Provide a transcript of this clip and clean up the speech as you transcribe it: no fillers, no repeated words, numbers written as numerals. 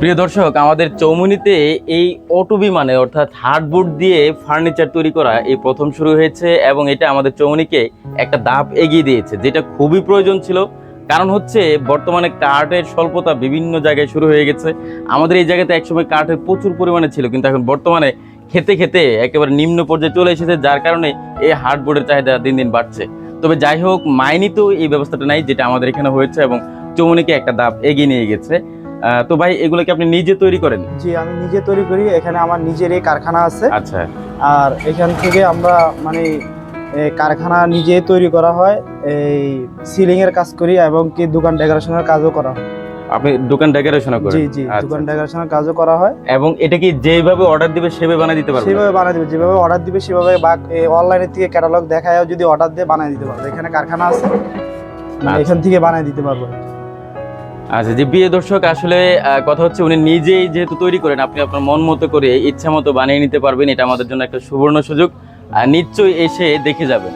প্রিয় দর্শক, আমাদের চৌমুহনীতে এই অটো বিমানে অর্থাৎ হার্ডবোর্ড দিয়ে ফার্নিচার তৈরি করা এই প্রথম শুরু হয়েছে এবং এটা আমাদের চৌমুহনীকে একটা ধাপ এগিয়ে দিয়েছে, যেটা খুবই প্রয়োজন ছিল। কারণ হচ্ছে বর্তমানে কাঠের স্বল্পতা বিভিন্ন জায়গায় শুরু হয়ে গেছে। আমাদের এই জায়গাতে একসময় কাঠের প্রচুর পরিমাণে ছিল, কিন্তু এখন বর্তমানে খেতে খেতে একেবারে নিম্ন পর্যায়ে চলে এসেছে, যার কারণে এই হার্ডবোর্ডের চাহিদা দিন দিন বাড়ছে। তবে যাই হোক, মাইনিতেও এই ব্যবস্থাটা নাই, যেটা আমাদের এখানে হয়েছে এবং চৌমুহনীকে একটা ধাপ এগিয়ে নিয়ে গেছে। তো ভাই, এগুলো কি আপনি নিজে তৈরি করেন? জি, আমি নিজে তৈরি করি। এখানে আমার নিজেরই কারখানা আছে। আচ্ছা। আর এখান থেকে আমরা মানে কারখানা নিজে তৈরি করা হয়, এই সিলিং এর কাজ করি এবং কি দোকান ডেকোরেশনের কাজও করা হয়। আপনি দোকান ডেকোরেশনও করেন? জি জি, আচ্ছা, দোকান আচ্ছা। ডেকোরেশনের কাজও করা হয়। এবং এটা কি যেভাবে অর্ডার দিবে সেভাবে বানিয়ে দিতে পারবেন? সেভাবে বানিয়ে দিবে, যেভাবে অর্ডার দিবে সেভাবে, বা অনলাইনের থেকে ক্যাটালগ দেখায় যদি অর্ডার দিয়ে বানিয়ে দিতে পারবে। এখানে কারখানা আছে, মানে এখান থেকে বানিয়ে দিতে পারবো। আচ্ছা, যে প্রিয় দর্শক, আসলে কথা হচ্ছে উনি নিজেই যেহেতু তৈরি করেন, আপনি আপনার মন মতো করে ইচ্ছা মতো বানিয়ে নিতে পারবেন। এটা আমাদের জন্য একটা সুবর্ণ সুযোগ, নিশ্চয়ই এসে দেখে যাবেন।